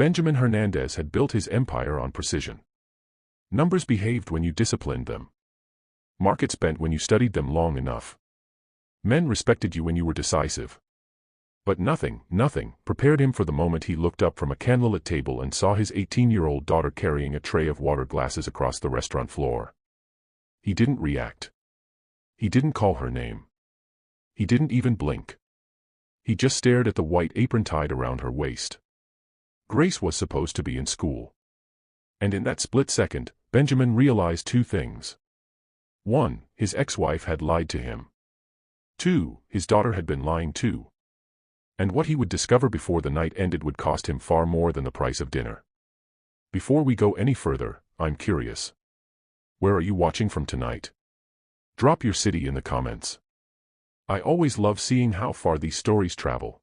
Benjamin Hernandez had built his empire on precision. Numbers behaved when you disciplined them. Markets bent when you studied them long enough. Men respected you when you were decisive. But nothing prepared him for the moment he looked up from a candlelit table and saw his 18-year-old daughter carrying a tray of water glasses across the restaurant floor. He didn't react. He didn't call her name. He didn't even blink. He just stared at the white apron tied around her waist. Grace was supposed to be in school. And in that split second, Benjamin realized two things. 1, his ex-wife had lied to him. 2, his daughter had been lying too. And what he would discover before the night ended would cost him far more than the price of dinner. Before we go any further, I'm curious. Where are you watching from tonight? Drop your city in the comments. I always love seeing how far these stories travel.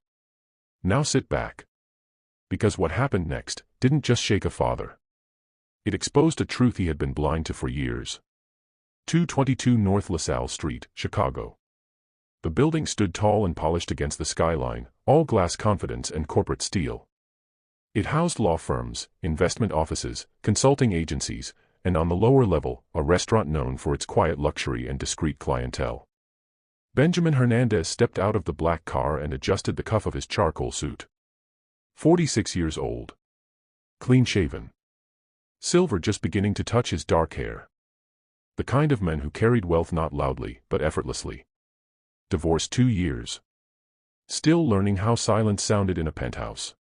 Now sit back. Because what happened next didn't just shake a father. It exposed a truth he had been blind to for years. 222 North LaSalle Street, Chicago. The building stood tall and polished against the skyline, all glass confidence and corporate steel. It housed law firms, investment offices, consulting agencies, and on the lower level, a restaurant known for its quiet luxury and discreet clientele. Benjamin Hernandez stepped out of the black car and adjusted the cuff of his charcoal suit. 46 years old. Clean-shaven. Silver just beginning to touch his dark hair. The kind of man who carried wealth not loudly, but effortlessly. Divorced 2 years. Still learning how silence sounded in a penthouse.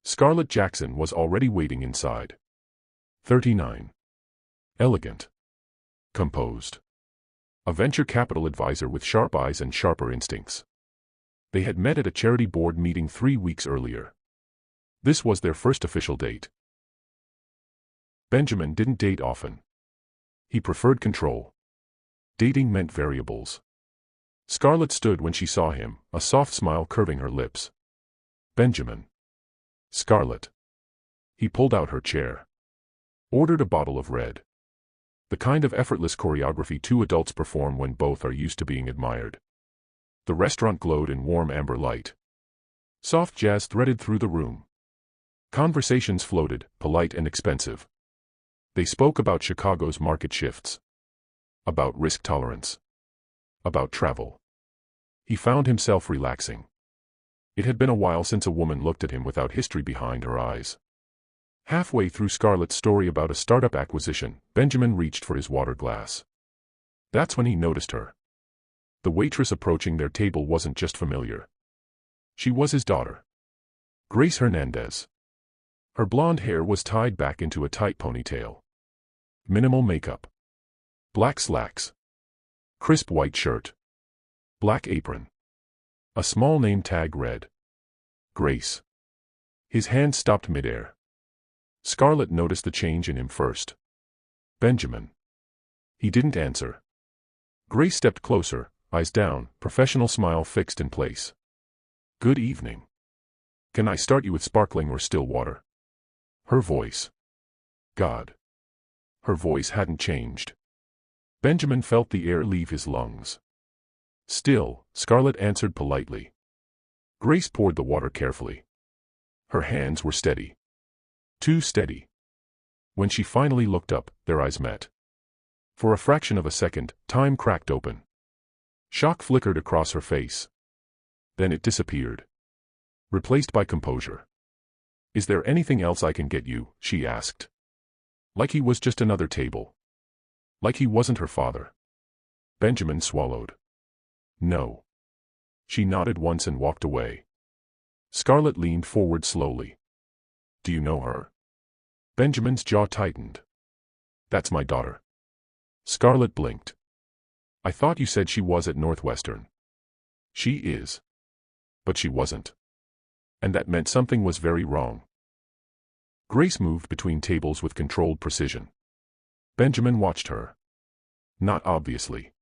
Scarlett Jackson was already waiting inside. 39. Elegant. Composed. A venture capital advisor with sharp eyes and sharper instincts. They had met at a charity board meeting 3 weeks earlier. This was their first official date. Benjamin didn't date often. He preferred control. Dating meant variables. Scarlett stood when she saw him, a soft smile curving her lips. Benjamin. Scarlett. He pulled out her chair. Ordered a bottle of red. The kind of effortless choreography two adults perform when both are used to being admired. The restaurant glowed in warm amber light. Soft jazz threaded through the room. Conversations floated, polite and expensive. They spoke about Chicago's market shifts. About risk tolerance. About travel. He found himself relaxing. It had been a while since a woman looked at him without history behind her eyes. Halfway through Scarlett's story about a startup acquisition, Benjamin reached for his water glass. That's when he noticed her. The waitress approaching their table wasn't just familiar. She was his daughter. Grace Hernandez. Her blonde hair was tied back into a tight ponytail. Minimal makeup. Black slacks. Crisp white shirt. Black apron. A small name tag read. Grace. His hand stopped midair. Scarlett noticed the change in him first. Benjamin. He didn't answer. Grace stepped closer, eyes down, professional smile fixed in place. Good evening. Can I start you with sparkling or still water? Her voice. God. Her voice hadn't changed. Benjamin felt the air leave his lungs. Still, Scarlett answered politely. Grace poured the water carefully. Her hands were steady. Too steady. When she finally looked up, their eyes met. For a fraction of a second, time cracked open. Shock flickered across her face. Then it disappeared. Replaced by composure. Is there anything else I can get you? She asked. Like he was just another table. Like he wasn't her father. Benjamin swallowed. No. She nodded once and walked away. Scarlett leaned forward slowly. Do you know her? Benjamin's jaw tightened. That's my daughter. Scarlett blinked. I thought you said she was at Northwestern. She is. But she wasn't. And that meant something was very wrong. Grace moved between tables with controlled precision. Benjamin watched her. Not obviously.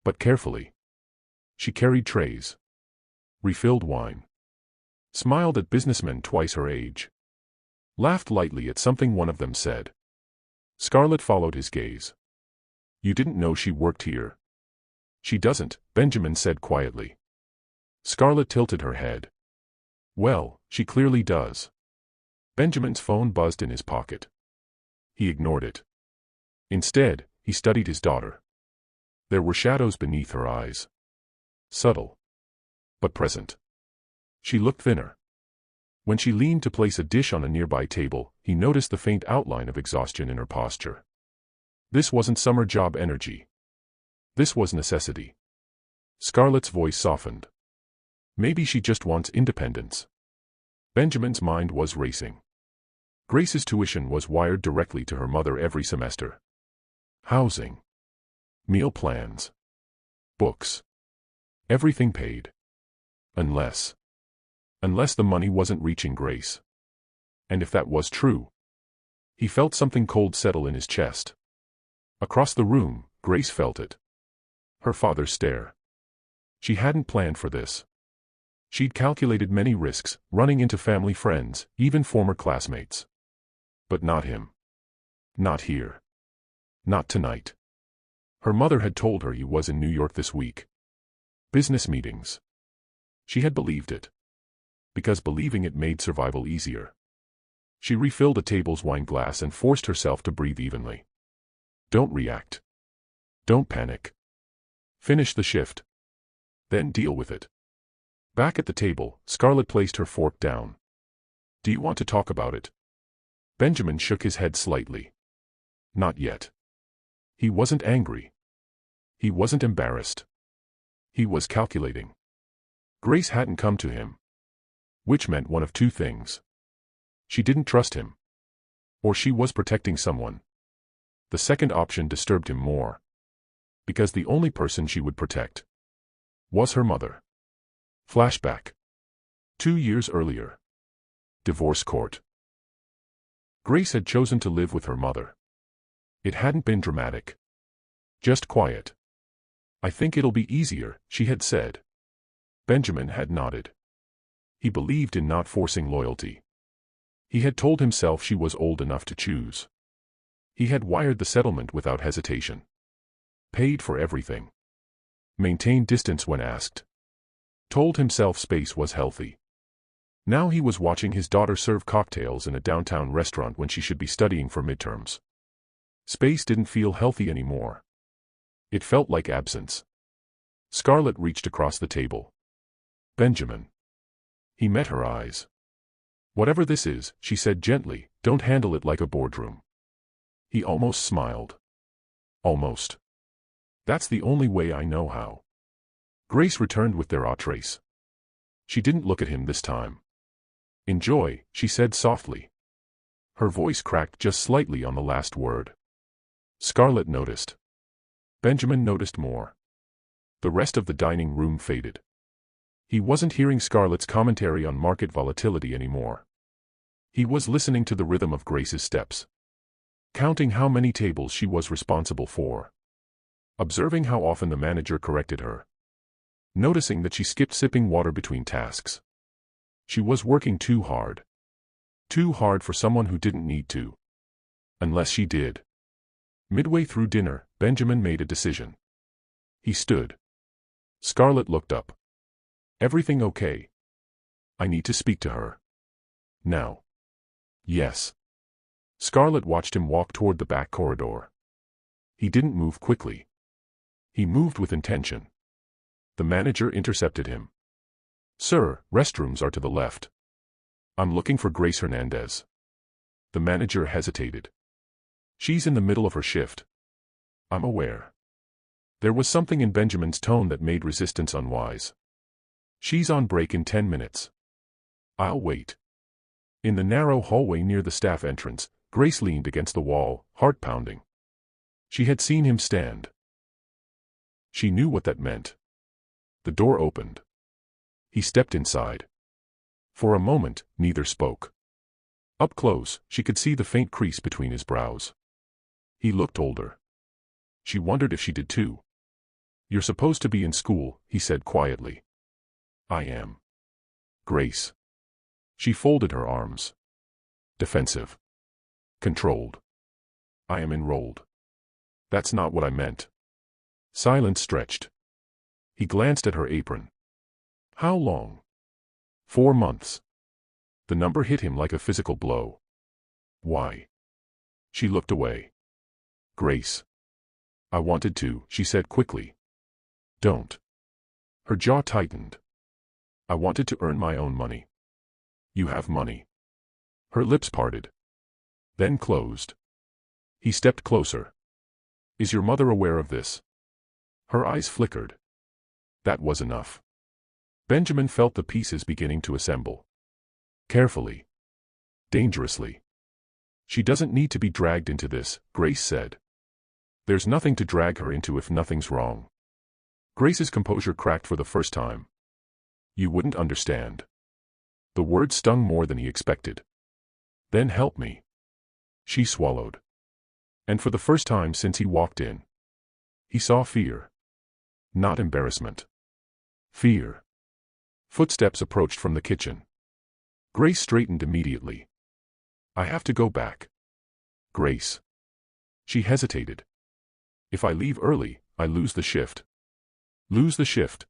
But carefully. She carried trays. Refilled wine. Smiled at businessmen twice her age. Laughed lightly at something one of them said. Scarlett followed his gaze. You didn't know she worked here. She doesn't, Benjamin said quietly. Scarlett tilted her head. Well, she clearly does. Benjamin's phone buzzed in his pocket. He ignored it. Instead, he studied his daughter. There were shadows beneath her eyes. Subtle, but present. She looked thinner. When she leaned to place a dish on a nearby table, he noticed the faint outline of exhaustion in her posture. This wasn't summer job energy. This was necessity. Scarlett's voice softened. Maybe she just wants independence. Benjamin's mind was racing. Grace's tuition was wired directly to her mother every semester. Housing. Meal plans. Books. Everything paid. Unless the money wasn't reaching Grace. And if that was true, he felt something cold settle in his chest. Across the room, Grace felt it. Her father's stare. She hadn't planned for this. She'd calculated many risks, running into family friends, even former classmates. But not him. Not here. Not tonight. Her mother had told her he was in New York this week. Business meetings. She had believed it. Because believing it made survival easier. She refilled a table's wine glass and forced herself to breathe evenly. Don't react. Don't panic. Finish the shift. Then deal with it. Back at the table, Scarlett placed her fork down. Do you want to talk about it? Benjamin shook his head slightly. Not yet. He wasn't angry. He wasn't embarrassed. He was calculating. Grace hadn't come to him. Which meant one of two things. She didn't trust him. Or she was protecting someone. The second option disturbed him more. Because the only person she would protect was her mother. Flashback. 2 years earlier. Divorce court. Grace had chosen to live with her mother. It hadn't been dramatic. Just quiet. I think it'll be easier, she had said. Benjamin had nodded. He believed in not forcing loyalty. He had told himself she was old enough to choose. He had wired the settlement without hesitation. Paid for everything. Maintained distance when asked. Told himself space was healthy. Now he was watching his daughter serve cocktails in a downtown restaurant when she should be studying for midterms. Space didn't feel healthy anymore. It felt like absence. Scarlett reached across the table. Benjamin. He met her eyes. Whatever this is, she said gently, don't handle it like a boardroom. He almost smiled. Almost. That's the only way I know how. Grace returned with their entrees. She didn't look at him this time. Enjoy, she said softly. Her voice cracked just slightly on the last word. Scarlett noticed. Benjamin noticed more. The rest of the dining room faded. He wasn't hearing Scarlett's commentary on market volatility anymore. He was listening to the rhythm of Grace's steps. Counting how many tables she was responsible for. Observing how often the manager corrected her. Noticing that she skipped sipping water between tasks. She was working too hard. Too hard for someone who didn't need to. Unless she did. Midway through dinner, Benjamin made a decision. He stood. Scarlett looked up. Everything okay? I need to speak to her. Now. Yes. Scarlett watched him walk toward the back corridor. He didn't move quickly. He moved with intention. The manager intercepted him. Sir, restrooms are to the left. I'm looking for Grace Hernandez. The manager hesitated. She's in the middle of her shift. I'm aware. There was something in Benjamin's tone that made resistance unwise. She's on break in 10 minutes. I'll wait. In the narrow hallway near the staff entrance, Grace leaned against the wall, heart pounding. She had seen him stand. She knew what that meant. The door opened. He stepped inside. For a moment, neither spoke. Up close, she could see the faint crease between his brows. He looked older. She wondered if she did too. You're supposed to be in school, he said quietly. I am. Grace. She folded her arms. Defensive. Controlled. I am enrolled. That's not what I meant. Silence stretched. He glanced at her apron. How long? 4 months. The number hit him like a physical blow. Why? She looked away. Grace. I wanted to, she said quickly. Don't. Her jaw tightened. I wanted to earn my own money. You have money. Her lips parted. Then closed. He stepped closer. Is your mother aware of this? Her eyes flickered. That was enough. Benjamin felt the pieces beginning to assemble. Carefully. Dangerously. She doesn't need to be dragged into this, Grace said. There's nothing to drag her into if nothing's wrong. Grace's composure cracked for the first time. You wouldn't understand. The word stung more than he expected. Then help me. She swallowed. And for the first time since he walked in, he saw fear. Not embarrassment. Fear. Footsteps approached from the kitchen. Grace straightened immediately. I have to go back. Grace. She hesitated. If I leave early, I lose the shift. Lose the shift.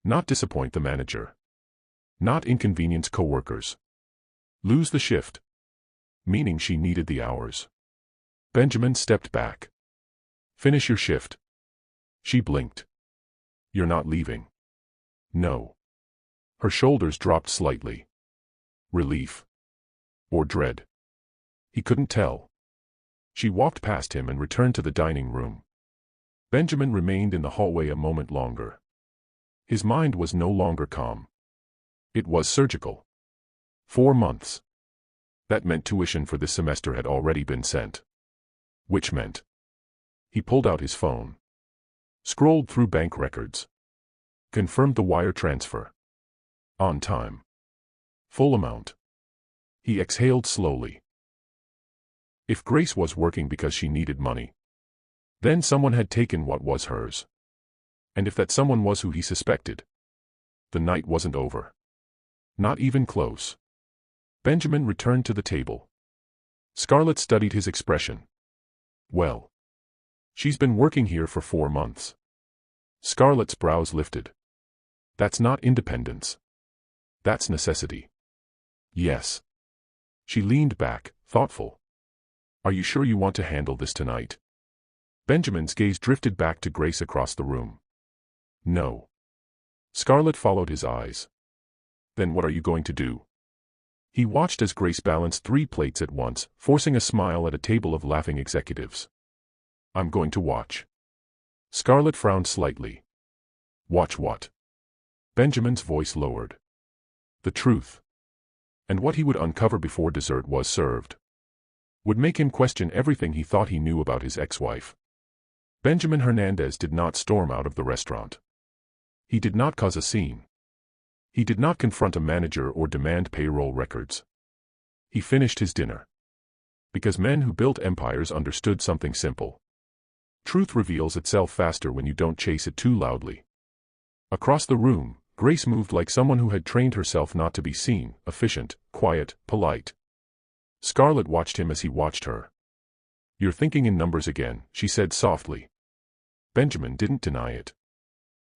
Not disappoint the manager. Not inconvenience coworkers. Lose the shift. Meaning she needed the hours. Benjamin stepped back. Finish your shift. She blinked. You're not leaving. No. Her shoulders dropped slightly. Relief. Or dread. He couldn't tell. She walked past him and returned to the dining room. Benjamin remained in the hallway a moment longer. His mind was no longer calm. It was surgical. 4 months. That meant tuition for this semester had already been sent. Which meant. He pulled out his phone. Scrolled through bank records. Confirmed the wire transfer. On time. Full amount. He exhaled slowly. If Grace was working because she needed money, then someone had taken what was hers. And if that someone was who he suspected, the night wasn't over. Not even close. Benjamin returned to the table. Scarlett studied his expression. Well. She's been working here for 4 months. Scarlett's brows lifted. That's not independence. That's necessity. Yes. She leaned back, thoughtful. Are you sure you want to handle this tonight? Benjamin's gaze drifted back to Grace across the room. No. Scarlett followed his eyes. Then what are you going to do? He watched as Grace balanced 3 plates at once, forcing a smile at a table of laughing executives. I'm going to watch. Scarlett frowned slightly. Watch what? Benjamin's voice lowered. The truth. And what he would uncover before dessert was served would make him question everything he thought he knew about his ex-wife. Benjamin Hernandez did not storm out of the restaurant. He did not cause a scene. He did not confront a manager or demand payroll records. He finished his dinner. Because men who built empires understood something simple. Truth reveals itself faster when you don't chase it too loudly. Across the room, Grace moved like someone who had trained herself not to be seen, efficient, quiet, polite. Scarlett watched him as he watched her. You're thinking in numbers again, she said softly. Benjamin didn't deny it.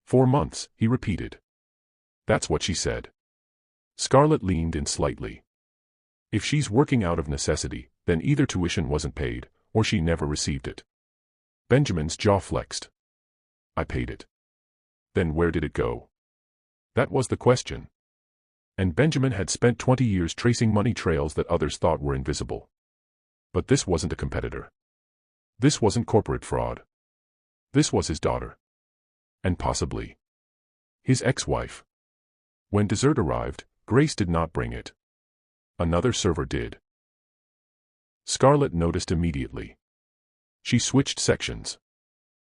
4 months, he repeated. That's what she said. Scarlett leaned in slightly. If she's working out of necessity, then either tuition wasn't paid, or she never received it. Benjamin's jaw flexed. I paid it. Then where did it go? That was the question. And Benjamin had spent 20 years tracing money trails that others thought were invisible. But this wasn't a competitor. This wasn't corporate fraud. This was his daughter. And possibly his ex-wife. When dessert arrived, Grace did not bring it. Another server did. Scarlett noticed immediately. She switched sections.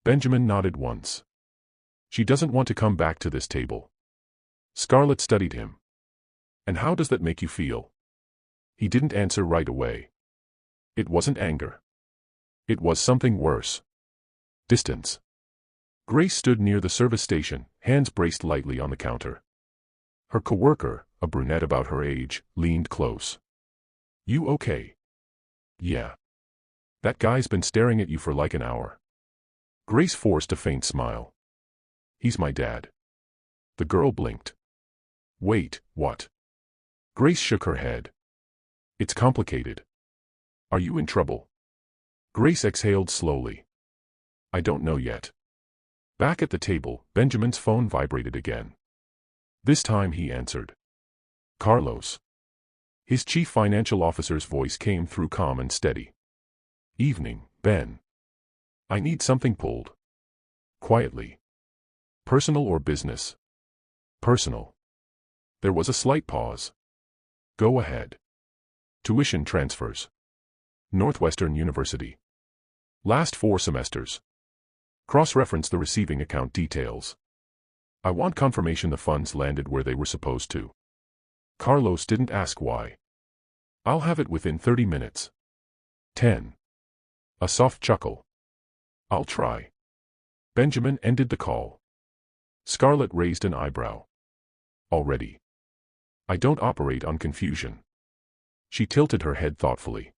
Benjamin nodded once. She doesn't want to come back to this table. Scarlett studied him. And how does that make you feel? He didn't answer right away. It wasn't anger. It was something worse. Distance. Grace stood near the service station, hands braced lightly on the counter. Her coworker, a brunette about her age, leaned close. You okay? Yeah. That guy's been staring at you for like an hour. Grace forced a faint smile. He's my dad. The girl blinked. Wait, what? Grace shook her head. It's complicated. Are you in trouble? Grace exhaled slowly. I don't know yet. Back at the table, Benjamin's phone vibrated again. This time he answered. Carlos. His chief financial officer's voice came through calm and steady. Evening, Ben. I need something pulled. Quietly. Personal or business? Personal. There was a slight pause. Go ahead. Tuition transfers. Northwestern University. Last 4 semesters. Cross-reference the receiving account details. I want confirmation the funds landed where they were supposed to. Carlos didn't ask why. I'll have it within 30 minutes. 10. A soft chuckle. I'll try. Benjamin ended the call. Scarlett raised an eyebrow. Already. I don't operate on confusion. She tilted her head thoughtfully.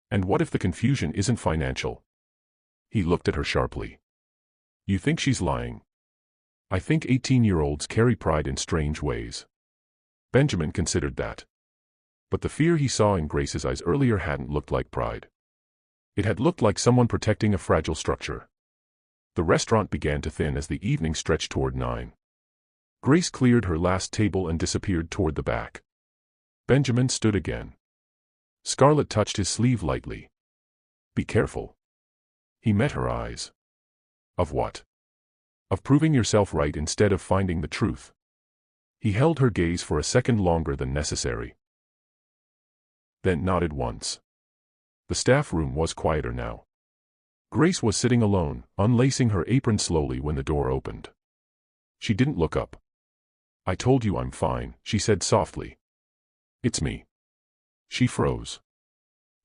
And what if the confusion isn't financial? He looked at her sharply. You think she's lying? I think 18-year-olds carry pride in strange ways. Benjamin considered that. But the fear he saw in Grace's eyes earlier hadn't looked like pride. It had looked like someone protecting a fragile structure. The restaurant began to thin as the evening stretched toward 9. Grace cleared her last table and disappeared toward the back. Benjamin stood again. Scarlett touched his sleeve lightly. Be careful. He met her eyes. Of what? Of proving yourself right instead of finding the truth. He held her gaze for a second longer than necessary. Then nodded once. The staff room was quieter now. Grace was sitting alone, unlacing her apron slowly when the door opened. She didn't look up. I told you I'm fine, she said softly. It's me. She froze.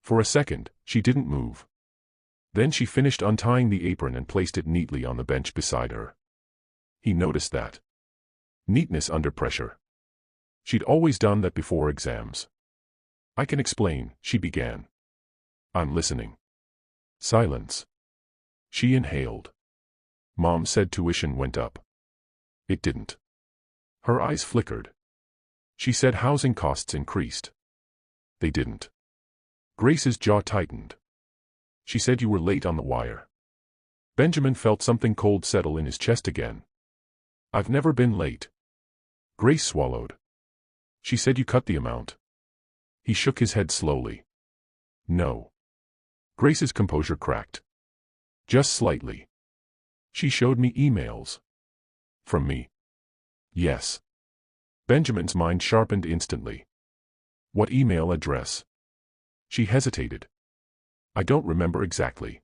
For a second, she didn't move. Then she finished untying the apron and placed it neatly on the bench beside her. He noticed that. Neatness under pressure. She'd always done that before exams. I can explain, she began. I'm listening. Silence. She inhaled. Mom said tuition went up. It didn't. Her eyes flickered. She said housing costs increased. They didn't. Grace's jaw tightened. She said you were late on the wire. Benjamin felt something cold settle in his chest again. I've never been late. Grace swallowed. She said you cut the amount. He shook his head slowly. No. Grace's composure cracked. Just slightly. She showed me emails. From me. Yes. Benjamin's mind sharpened instantly. What email address? She hesitated. I don't remember exactly.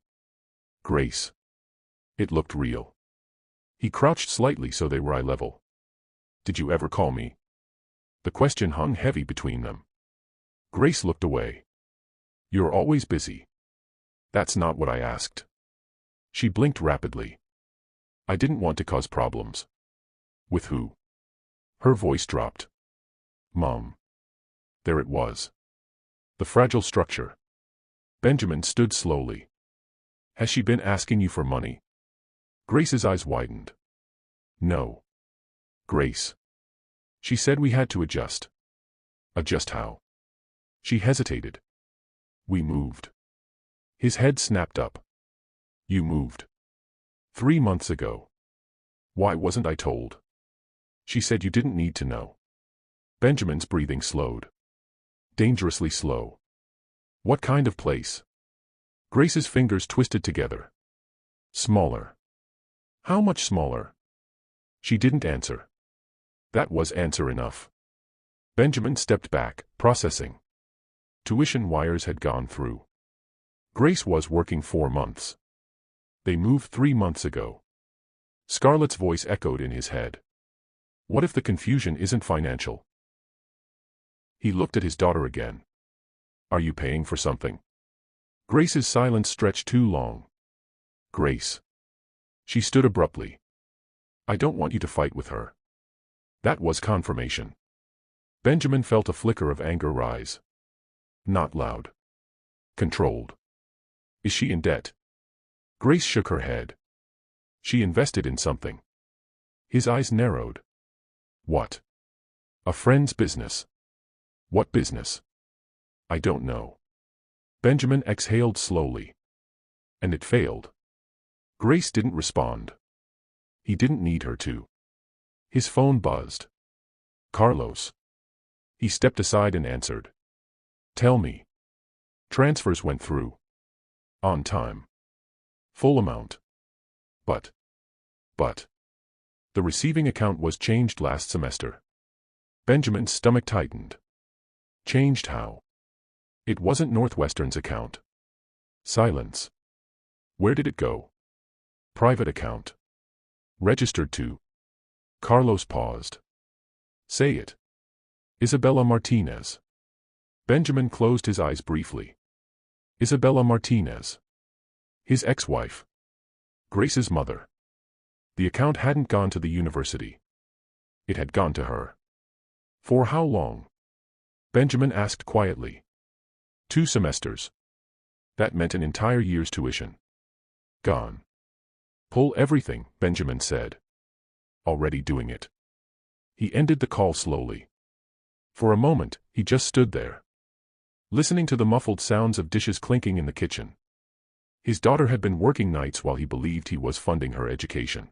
Grace. It looked real. He crouched slightly so they were eye level. Did you ever call me? The question hung heavy between them. Grace looked away. You're always busy. That's not what I asked. She blinked rapidly. I didn't want to cause problems. With who? Her voice dropped. Mom. There it was. The fragile structure. Benjamin stood slowly. Has she been asking you for money? Grace's eyes widened. No. Grace. She said we had to adjust. Adjust how? She hesitated. We moved. His head snapped up. You moved. 3 months ago. Why wasn't I told? She said you didn't need to know. Benjamin's breathing slowed. Dangerously slow. What kind of place? Grace's fingers twisted together. Smaller. How much smaller? She didn't answer. That was answer enough. Benjamin stepped back, processing. Tuition wires had gone through. Grace was working 4 months. They moved 3 months ago. Scarlett's voice echoed in his head. What if the confusion isn't financial? He looked at his daughter again. Are you paying for something? Grace's silence stretched too long. Grace. She stood abruptly. I don't want you to fight with her. That was confirmation. Benjamin felt a flicker of anger rise. Not loud. Controlled. Is she in debt? Grace shook her head. She invested in something. His eyes narrowed. What? A friend's business. What business? I don't know. Benjamin exhaled slowly. And it failed. Grace didn't respond. He didn't need her to. His phone buzzed. Carlos. He stepped aside and answered. Tell me. Transfers went through. On time. Full amount. But. The receiving account was changed last semester. Benjamin's stomach tightened. Changed how? It wasn't Northwestern's account. Silence. Where did it go? Private account. Registered to. Carlos paused. Say it. Isabella Martinez. Benjamin closed his eyes briefly. Isabella Martinez. His ex-wife. Grace's mother. The account hadn't gone to the university. It had gone to her. For how long? Benjamin asked quietly. 2 semesters. That meant an entire year's tuition. Gone. Pull everything, Benjamin said. Already doing it. He ended the call slowly. For a moment, he just stood there, listening to the muffled sounds of dishes clinking in the kitchen. His daughter had been working nights while he believed he was funding her education.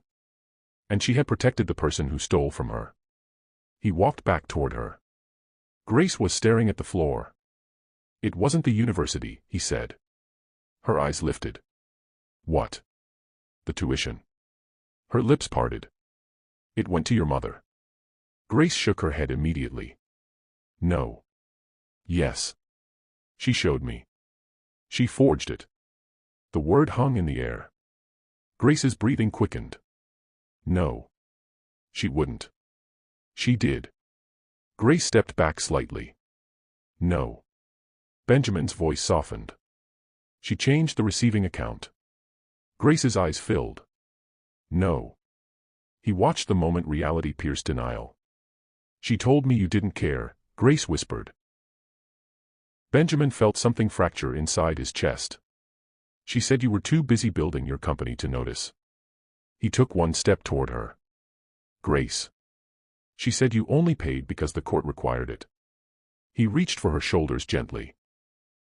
And she had protected the person who stole from her. He walked back toward her. Grace was staring at the floor. It wasn't the university, he said. Her eyes lifted. What? The tuition. Her lips parted. It went to your mother. Grace shook her head immediately. No. Yes. She showed me. She forged it. The word hung in the air. Grace's breathing quickened. No. She wouldn't. She did. Grace stepped back slightly. No. Benjamin's voice softened. She changed the receiving account. Grace's eyes filled. No. He watched the moment reality pierced denial. She told me you didn't care, Grace whispered. Benjamin felt something fracture inside his chest. She said you were too busy building your company to notice. He took one step toward her. Grace. She said you only paid because the court required it. He reached for her shoulders gently.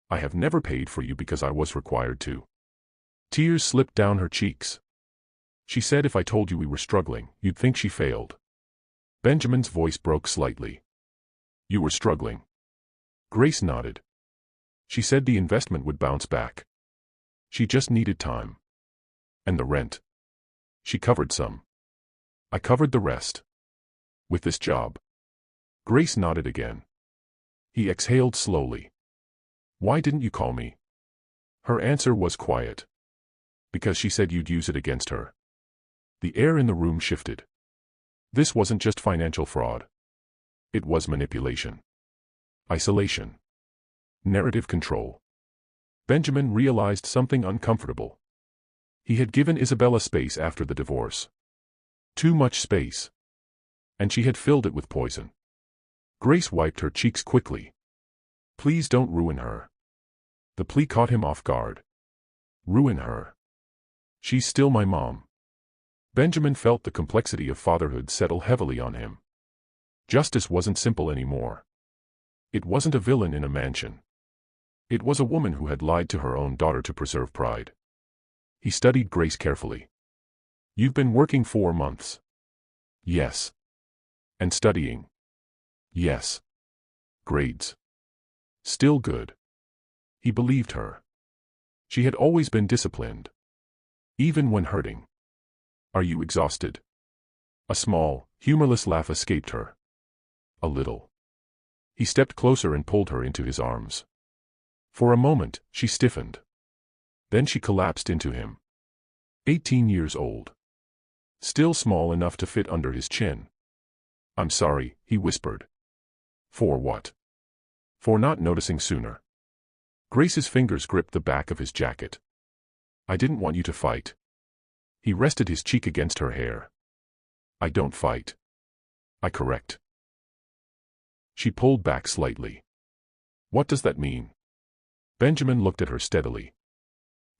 I have never paid for you because I was required to. Tears slipped down her cheeks. She said if I told you we were struggling, you'd think she failed. Benjamin's voice broke slightly. You were struggling. Grace nodded. She said the investment would bounce back. She just needed time. And the rent. She covered some. I covered the rest. With this job. Grace nodded again. He exhaled slowly. Why didn't you call me? Her answer was quiet. Because she said you'd use it against her. The air in the room shifted. This wasn't just financial fraud. It was manipulation. Isolation. Narrative control. Benjamin realized something uncomfortable. He had given Isabella space after the divorce. Too much space. And she had filled it with poison. Grace wiped her cheeks quickly. Please don't ruin her. The plea caught him off guard. Ruin her. She's still my mom. Benjamin felt the complexity of fatherhood settle heavily on him. Justice wasn't simple anymore. It wasn't a villain in a mansion. It was a woman who had lied to her own daughter to preserve pride. He studied Grace carefully. You've been working 4 months. Yes. And studying. Yes. Grades. Still good. He believed her. She had always been disciplined. Even when hurting. Are you exhausted? A small, humorless laugh escaped her. A little. He stepped closer and pulled her into his arms. For a moment, she stiffened. Then she collapsed into him. 18 years old. Still small enough to fit under his chin. I'm sorry, he whispered. For what? For not noticing sooner. Grace's fingers gripped the back of his jacket. I didn't want you to fight. He rested his cheek against her hair. I don't fight. I correct. She pulled back slightly. What does that mean? Benjamin looked at her steadily.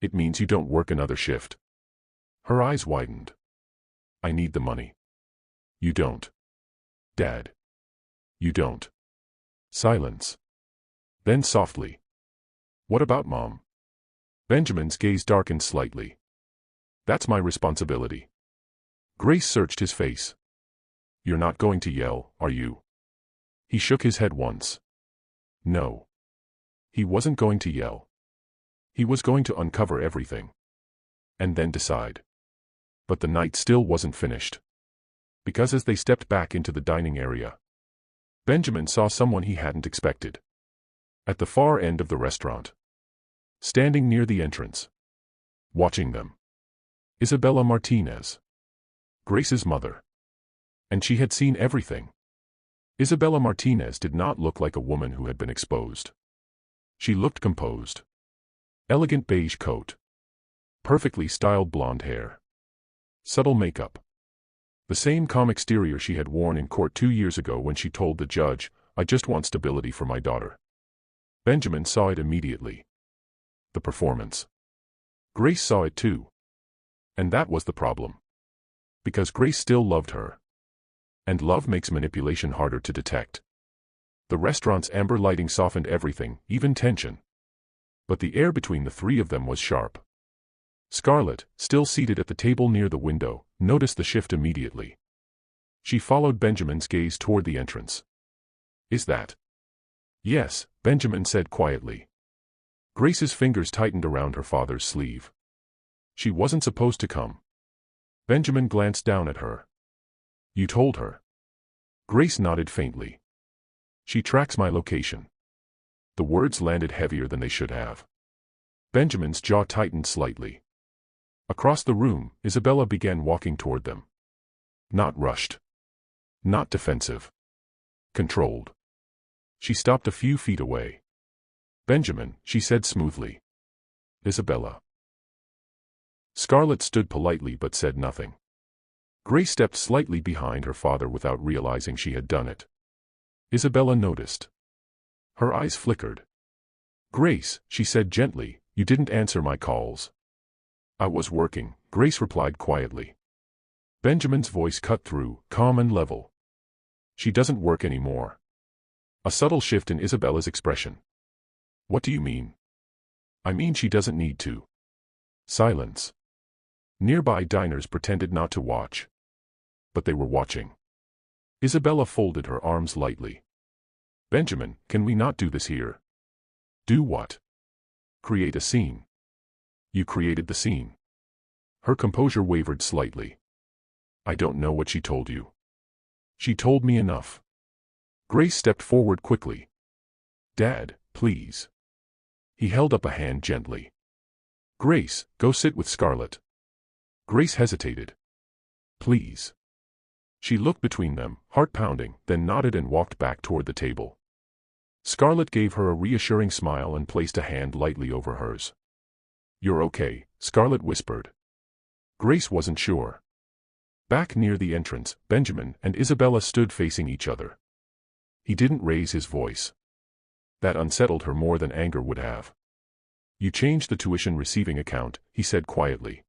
It means you don't work another shift. Her eyes widened. I need the money. You don't. Dad. You don't. Silence. Then softly. What about Mom? Benjamin's gaze darkened slightly. That's my responsibility. Grace searched his face. You're not going to yell, are you? He shook his head once. No. He wasn't going to yell. He was going to uncover everything. And then decide. But the night still wasn't finished. Because as they stepped back into the dining area, Benjamin saw someone he hadn't expected. At the far end of the restaurant. Standing near the entrance. Watching them. Isabella Martinez. Grace's mother. And she had seen everything. Isabella Martinez did not look like a woman who had been exposed. She looked composed. Elegant beige coat. Perfectly styled blonde hair. Subtle makeup. The same calm exterior she had worn in court 2 years ago when she told the judge, "I just want stability for my daughter." Benjamin saw it immediately. The performance. Grace saw it too. And that was the problem. Because Grace still loved her. And love makes manipulation harder to detect. The restaurant's amber lighting softened everything, even tension. But the air between the three of them was sharp. Scarlett, still seated at the table near the window, noticed the shift immediately. She followed Benjamin's gaze toward the entrance. Is that? Yes, Benjamin said quietly. Grace's fingers tightened around her father's sleeve. She wasn't supposed to come. Benjamin glanced down at her. You told her. Grace nodded faintly. She tracks my location. The words landed heavier than they should have. Benjamin's jaw tightened slightly. Across the room, Isabella began walking toward them. Not rushed. Not defensive. Controlled. She stopped a few feet away. Benjamin, she said smoothly. Isabella. Scarlett stood politely but said nothing. Grace stepped slightly behind her father without realizing she had done it. Isabella noticed. Her eyes flickered. Grace, she said gently, you didn't answer my calls. I was working, Grace replied quietly. Benjamin's voice cut through, calm and level. She doesn't work anymore. A subtle shift in Isabella's expression. What do you mean? I mean she doesn't need to. Silence. Nearby diners pretended not to watch. But they were watching. Isabella folded her arms lightly. Benjamin, can we not do this here? Do what? Create a scene. You created the scene. Her composure wavered slightly. I don't know what she told you. She told me enough. Grace stepped forward quickly. Dad, please. He held up a hand gently. Grace, go sit with Scarlett. Grace hesitated. Please. She looked between them, heart pounding, then nodded and walked back toward the table. Scarlett gave her a reassuring smile and placed a hand lightly over hers. You're okay, Scarlett whispered. Grace wasn't sure. Back near the entrance, Benjamin and Isabella stood facing each other. He didn't raise his voice. That unsettled her more than anger would have. You changed the tuition receiving account, he said quietly.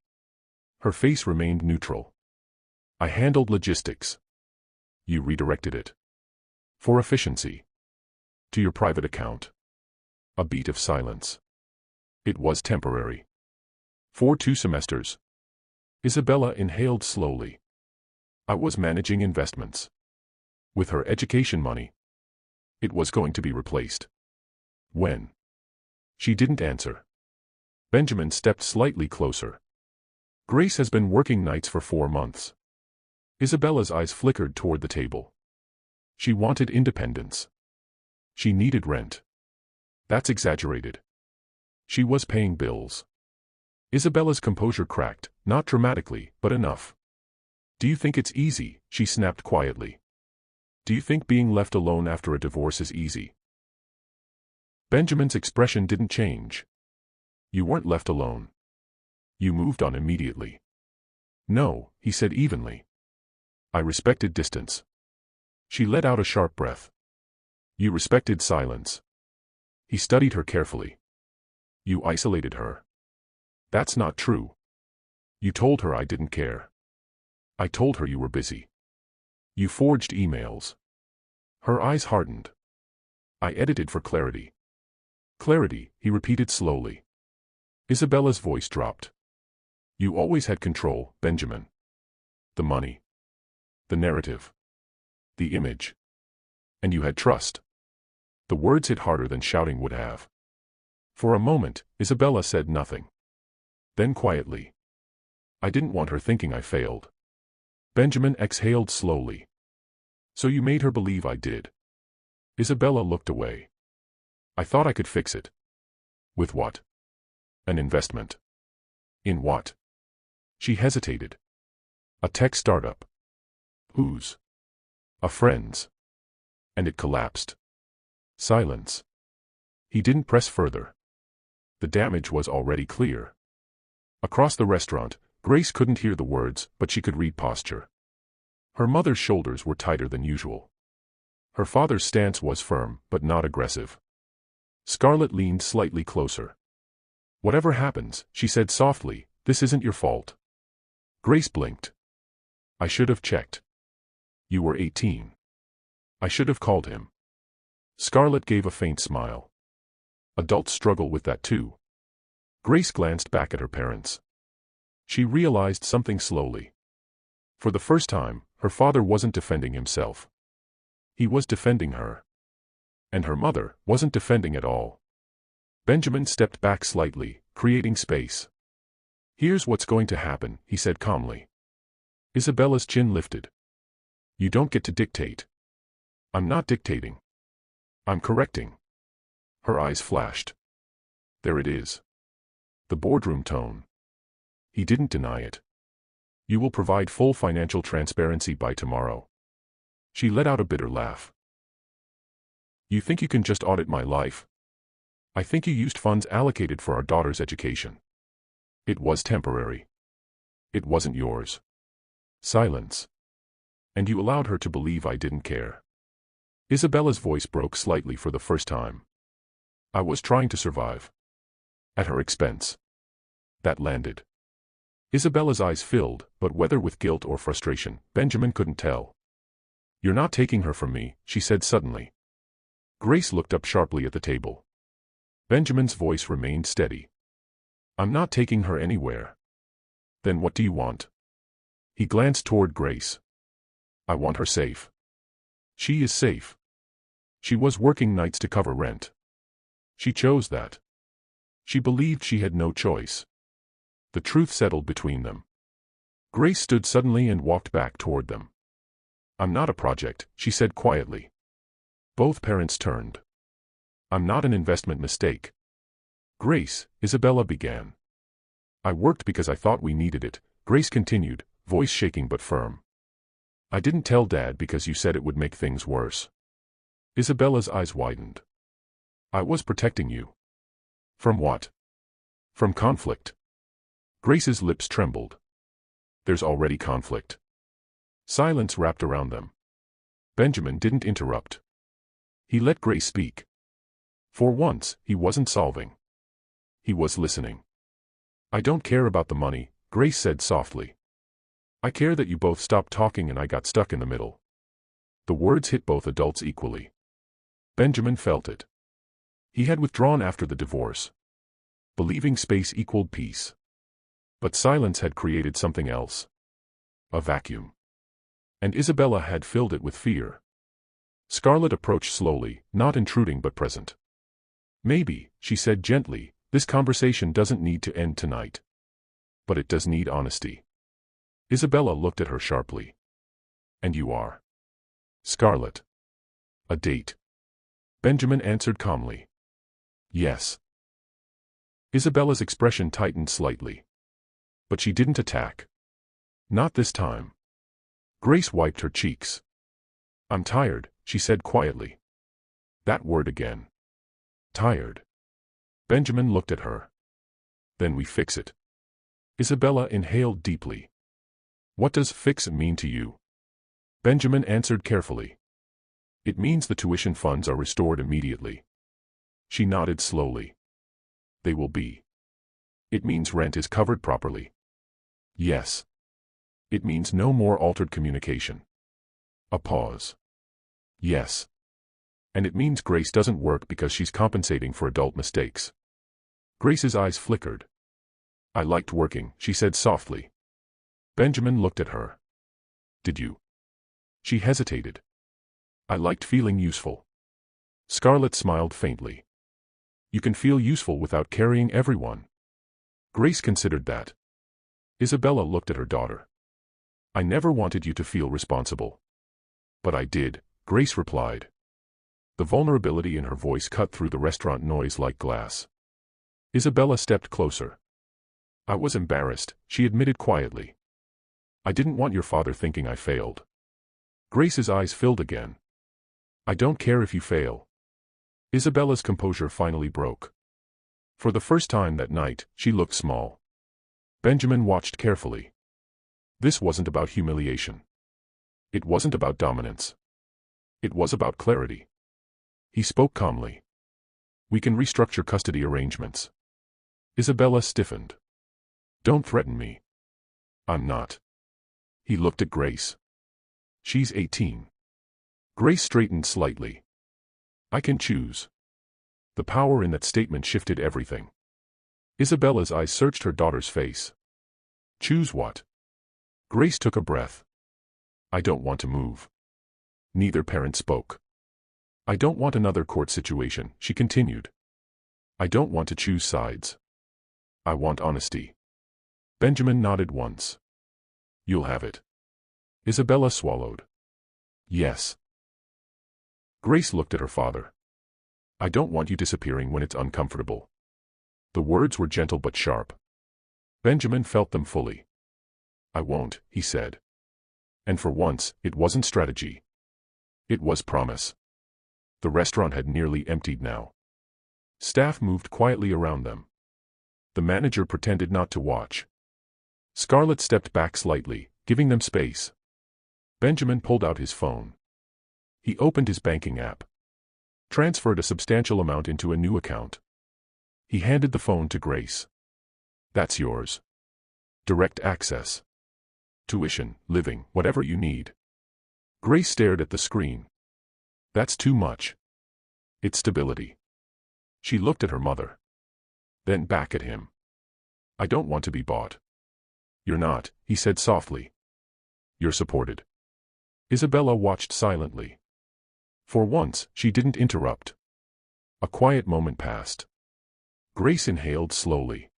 Her face remained neutral. I handled logistics. You redirected it. For efficiency. To your private account. A beat of silence. It was temporary. For 2 semesters. Isabella inhaled slowly. I was managing investments. With her education money. It was going to be replaced. When? She didn't answer. Benjamin stepped slightly closer. Grace has been working nights for 4 months. Isabella's eyes flickered toward the table. She wanted independence. She needed rent. That's exaggerated. She was paying bills. Isabella's composure cracked, not dramatically, but enough. Do you think it's easy? She snapped quietly. Do you think being left alone after a divorce is easy? Benjamin's expression didn't change. You weren't left alone. You moved on immediately. No, he said evenly. I respected distance. She let out a sharp breath. You respected silence. He studied her carefully. You isolated her. That's not true. You told her I didn't care. I told her you were busy. You forged emails. Her eyes hardened. I edited for clarity. Clarity, he repeated slowly. Isabella's voice dropped. You always had control, Benjamin. The money. The narrative. The image. And you had trust. The words hit harder than shouting would have. For a moment, Isabella said nothing. Then quietly. I didn't want her thinking I failed. Benjamin exhaled slowly. So you made her believe I did. Isabella looked away. I thought I could fix it. With what? An investment. In what? She hesitated. A tech startup. Whose? A friend's. And it collapsed. Silence. He didn't press further. The damage was already clear. Across the restaurant, Grace couldn't hear the words, but she could read posture. Her mother's shoulders were tighter than usual. Her father's stance was firm, but not aggressive. Scarlett leaned slightly closer. Whatever happens, she said softly, this isn't your fault. Grace blinked. I should have checked. You were 18. I should have called him. Scarlett gave a faint smile. Adults struggle with that too. Grace glanced back at her parents. She realized something slowly. For the first time, her father wasn't defending himself. He was defending her. And her mother wasn't defending at all. Benjamin stepped back slightly, creating space. Here's what's going to happen, he said calmly. Isabella's chin lifted. You don't get to dictate. I'm not dictating. I'm correcting. Her eyes flashed. There it is. The boardroom tone. He didn't deny it. You will provide full financial transparency by tomorrow. She let out a bitter laugh. You think you can just audit my life? I think you used funds allocated for our daughter's education. It was temporary. It wasn't yours. Silence. And you allowed her to believe I didn't care. Isabella's voice broke slightly for the first time. I was trying to survive. At her expense. That landed. Isabella's eyes filled, but whether with guilt or frustration, Benjamin couldn't tell. You're not taking her from me, she said suddenly. Grace looked up sharply at the table. Benjamin's voice remained steady. I'm not taking her anywhere. Then what do you want? He glanced toward Grace. I want her safe. She is safe. She was working nights to cover rent. She chose that. She believed she had no choice. The truth settled between them. Grace stood suddenly and walked back toward them. I'm not a project, she said quietly. Both parents turned. I'm not an investment mistake. Grace, Isabella began. I worked because I thought we needed it, Grace continued, voice shaking but firm. I didn't tell Dad because you said it would make things worse. Isabella's eyes widened. I was protecting you. From what? From conflict. Grace's lips trembled. There's already conflict. Silence wrapped around them. Benjamin didn't interrupt. He let Grace speak. For once, he wasn't solving. He was listening. I don't care about the money, Grace said softly. I care that you both stopped talking and I got stuck in the middle. The words hit both adults equally. Benjamin felt it. He had withdrawn after the divorce. Believing space equaled peace. But silence had created something else. A vacuum. And Isabella had filled it with fear. Scarlett approached slowly, not intruding but present. Maybe, she said gently, this conversation doesn't need to end tonight. But it does need honesty. Isabella looked at her sharply. And you are? Scarlett. A date. Benjamin answered calmly. Yes. Isabella's expression tightened slightly. But she didn't attack. Not this time. Grace wiped her cheeks. I'm tired, she said quietly. That word again. Tired. Benjamin looked at her. Then we fix it. Isabella inhaled deeply. What does fix mean to you? Benjamin answered carefully. It means the tuition funds are restored immediately. She nodded slowly. They will be. It means rent is covered properly. Yes. It means no more altered communication. A pause. Yes. And it means Grace doesn't work because she's compensating for adult mistakes. Grace's eyes flickered. I liked working, she said softly. Benjamin looked at her. Did you? She hesitated. I liked feeling useful. Scarlett smiled faintly. You can feel useful without carrying everyone. Grace considered that. Isabella looked at her daughter. I never wanted you to feel responsible. But I did, Grace replied. The vulnerability in her voice cut through the restaurant noise like glass. Isabella stepped closer. I was embarrassed, she admitted quietly. I didn't want your father thinking I failed. Grace's eyes filled again. I don't care if you fail. Isabella's composure finally broke. For the first time that night, she looked small. Benjamin watched carefully. This wasn't about humiliation. It wasn't about dominance. It was about clarity. He spoke calmly. We can restructure custody arrangements. Isabella stiffened. Don't threaten me. I'm not. He looked at Grace. She's 18. Grace straightened slightly. I can choose. The power in that statement shifted everything. Isabella's eyes searched her daughter's face. Choose what? Grace took a breath. I don't want to move. Neither parent spoke. I don't want another court situation, she continued. I don't want to choose sides. I want honesty. Benjamin nodded once. You'll have it. Isabella swallowed. Yes. Grace looked at her father. I don't want you disappearing when it's uncomfortable. The words were gentle but sharp. Benjamin felt them fully. I won't, he said. And for once, it wasn't strategy. It was promise. The restaurant had nearly emptied now. Staff moved quietly around them. The manager pretended not to watch. Scarlett stepped back slightly, giving them space. Benjamin pulled out his phone. He opened his banking app. Transferred a substantial amount into a new account. He handed the phone to Grace. That's yours. Direct access. Tuition, living, whatever you need. Grace stared at the screen. That's too much. It's stability. She looked at her mother. Then back at him. I don't want to be bought. You're not, he said softly. You're supported. Isabella watched silently. For once, she didn't interrupt. A quiet moment passed. Grace inhaled slowly.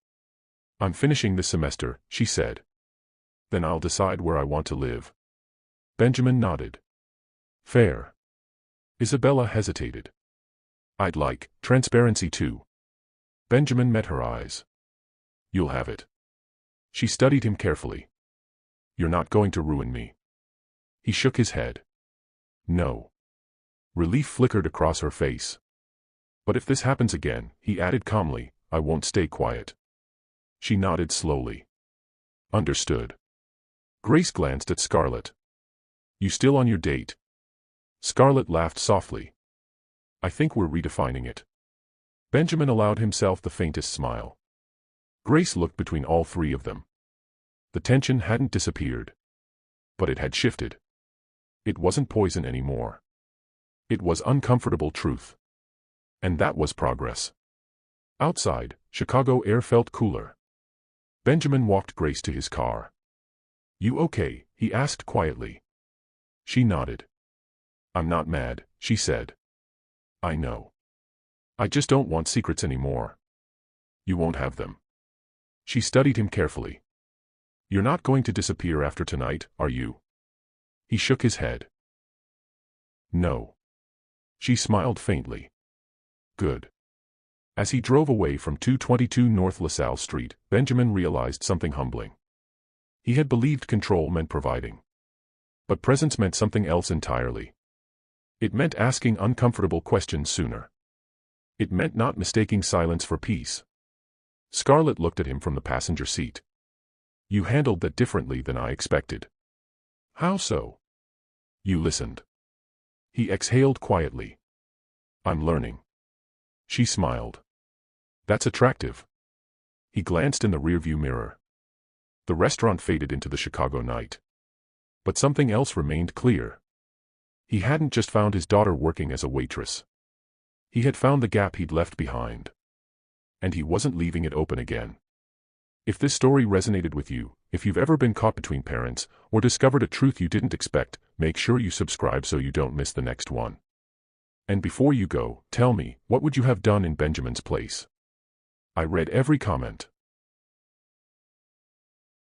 I'm finishing this semester, she said. Then I'll decide where I want to live. Benjamin nodded. Fair. Isabella hesitated. I'd like transparency too. Benjamin met her eyes. You'll have it. She studied him carefully. You're not going to ruin me. He shook his head. No. Relief flickered across her face. But if this happens again, he added calmly, I won't stay quiet. She nodded slowly. Understood. Grace glanced at Scarlett. You still on your date? Scarlett laughed softly. I think we're redefining it. Benjamin allowed himself the faintest smile. Grace looked between all three of them. The tension hadn't disappeared. But it had shifted. It wasn't poison anymore. It was uncomfortable truth. And that was progress. Outside, Chicago air felt cooler. Benjamin walked Grace to his car. You okay? He asked quietly. She nodded. I'm not mad, she said. I know. I just don't want secrets anymore. You won't have them. She studied him carefully. You're not going to disappear after tonight, are you? He shook his head. No. She smiled faintly. Good. As he drove away from 222 North LaSalle Street, Benjamin realized something humbling. He had believed control meant providing. But presence meant something else entirely. It meant asking uncomfortable questions sooner. It meant not mistaking silence for peace. Scarlett looked at him from the passenger seat. You handled that differently than I expected. How so? You listened. He exhaled quietly. I'm learning. She smiled. That's attractive. He glanced in the rearview mirror. The restaurant faded into the Chicago night. But something else remained clear. He hadn't just found his daughter working as a waitress. He had found the gap he'd left behind. And he wasn't leaving it open again. If this story resonated with you, if you've ever been caught between parents, or discovered a truth you didn't expect, make sure you subscribe so you don't miss the next one. And before you go, tell me, what would you have done in Benjamin's place? I read every comment.